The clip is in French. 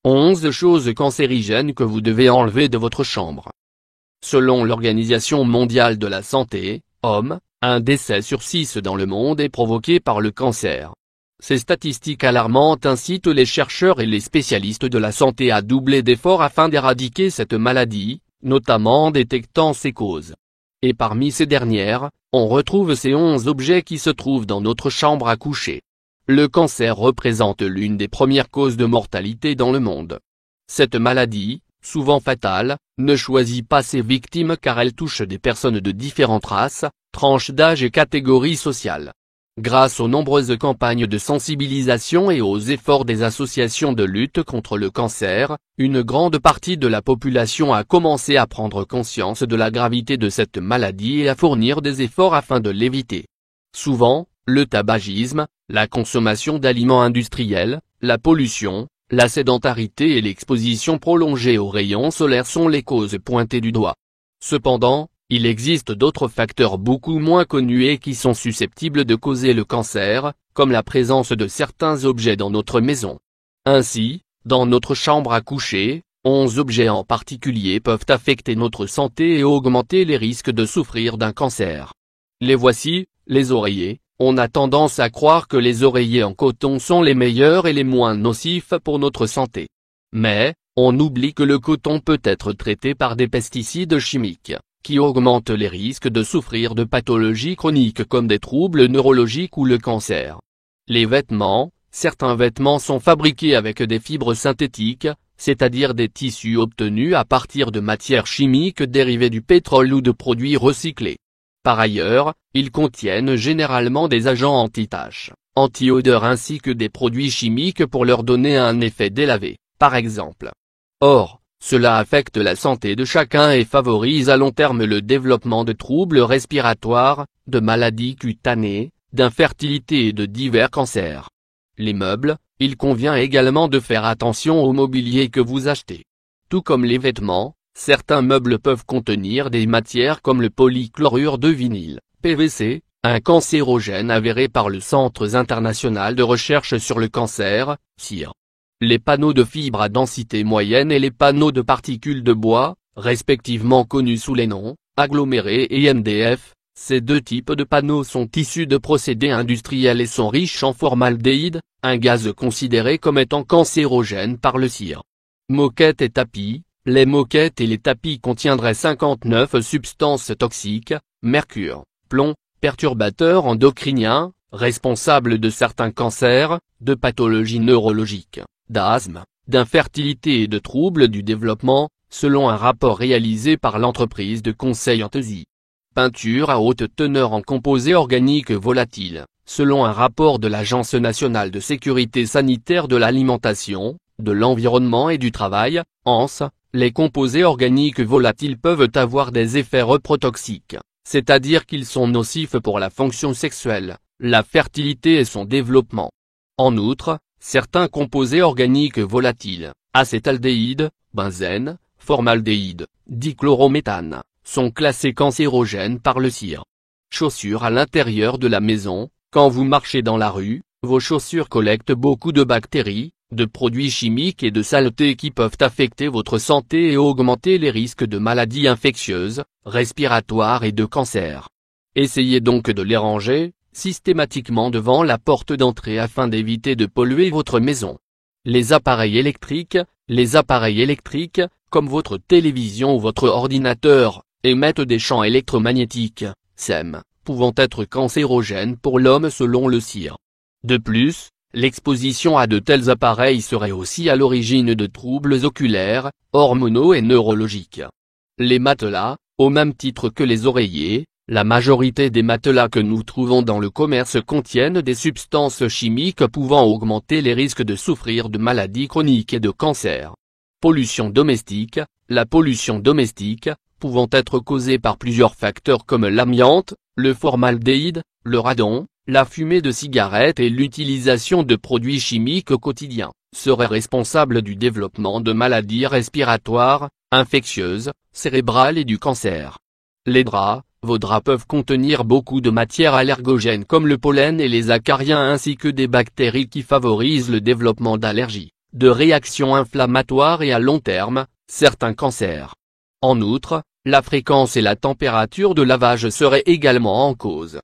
11 choses cancérigènes que vous devez enlever de votre chambre. Selon l'Organisation mondiale de la santé, hommes, un décès sur 6 dans le monde est provoqué par le cancer. Ces statistiques alarmantes incitent les chercheurs et les spécialistes de la santé à doubler d'efforts afin d'éradiquer cette maladie, notamment en détectant ses causes. Et parmi ces dernières, on retrouve ces 11 objets qui se trouvent dans notre chambre à coucher. Le cancer représente l'une des premières causes de mortalité dans le monde. Cette maladie, souvent fatale, ne choisit pas ses victimes car elle touche des personnes de différentes races, tranches d'âge et catégories sociales. Grâce aux nombreuses campagnes de sensibilisation et aux efforts des associations de lutte contre le cancer, une grande partie de la population a commencé à prendre conscience de la gravité de cette maladie et à fournir des efforts afin de l'éviter. Souvent, le tabagisme, la consommation d'aliments industriels, la pollution, la sédentarité et l'exposition prolongée aux rayons solaires sont les causes pointées du doigt. Cependant, il existe d'autres facteurs beaucoup moins connus et qui sont susceptibles de causer le cancer, comme la présence de certains objets dans notre maison. Ainsi, dans notre chambre à coucher, 11 objets en particulier peuvent affecter notre santé et augmenter les risques de souffrir d'un cancer. Les voici, les oreillers. On a tendance à croire que les oreillers en coton sont les meilleurs et les moins nocifs pour notre santé. Mais, on oublie que le coton peut être traité par des pesticides chimiques, qui augmentent les risques de souffrir de pathologies chroniques comme des troubles neurologiques ou le cancer. Les vêtements, certains vêtements sont fabriqués avec des fibres synthétiques, c'est-à-dire des tissus obtenus à partir de matières chimiques dérivées du pétrole ou de produits recyclés. Par ailleurs, ils contiennent généralement des agents anti-taches, anti-odeur ainsi que des produits chimiques pour leur donner un effet délavé, par exemple. Or, cela affecte la santé de chacun et favorise à long terme le développement de troubles respiratoires, de maladies cutanées, d'infertilité et de divers cancers. Les meubles, il convient également de faire attention au mobilier que vous achetez. Tout comme les vêtements, certains meubles peuvent contenir des matières comme le polychlorure de vinyle, PVC, un cancérogène avéré par le Centre international de recherche sur le cancer, CIR. Les panneaux de fibres à densité moyenne et les panneaux de particules de bois, respectivement connus sous les noms, agglomérés et MDF, ces deux types de panneaux sont issus de procédés industriels et sont riches en formaldéhyde, un gaz considéré comme étant cancérogène par le CIR. Moquettes et tapis. Les moquettes et les tapis contiendraient 59 substances toxiques, mercure, plomb, perturbateurs endocriniens, responsables de certains cancers, de pathologies neurologiques, d'asthme, d'infertilité et de troubles du développement, selon un rapport réalisé par l'entreprise de conseil Antesi. Peinture à haute teneur en composés organiques volatiles, selon un rapport de l'Agence nationale de sécurité sanitaire de l'alimentation, de l'environnement et du travail, ANSE. Les composés organiques volatiles peuvent avoir des effets reprotoxiques, c'est-à-dire qu'ils sont nocifs pour la fonction sexuelle, la fertilité et son développement. En outre, certains composés organiques volatiles, acétaldéhyde, benzène, formaldéhyde, dichlorométhane, sont classés cancérogènes par le CIR. Chaussures à l'intérieur de la maison, quand vous marchez dans la rue, vos chaussures collectent beaucoup de bactéries, de produits chimiques et de saletés qui peuvent affecter votre santé et augmenter les risques de maladies infectieuses, respiratoires et de cancer. Essayez donc de les ranger, systématiquement devant la porte d'entrée afin d'éviter de polluer votre maison. Les appareils électriques, comme votre télévision ou votre ordinateur, émettent des champs électromagnétiques, SEM, pouvant être cancérogènes pour l'homme selon le CIR. De plus, l'exposition à de tels appareils serait aussi à l'origine de troubles oculaires, hormonaux et neurologiques. Les matelas, au même titre que les oreillers, la majorité des matelas que nous trouvons dans le commerce contiennent des substances chimiques pouvant augmenter les risques de souffrir de maladies chroniques et de cancer. Pollution domestique, la pollution domestique, pouvant être causée par plusieurs facteurs comme l'amiante, le formaldéhyde, le radon, la fumée de cigarettes et l'utilisation de produits chimiques quotidiens, serait responsable du développement de maladies respiratoires, infectieuses, cérébrales et du cancer. Les draps, vos draps peuvent contenir beaucoup de matières allergogènes comme le pollen et les acariens ainsi que des bactéries qui favorisent le développement d'allergies, de réactions inflammatoires et à long terme, certains cancers. En outre, la fréquence et la température de lavage seraient également en cause.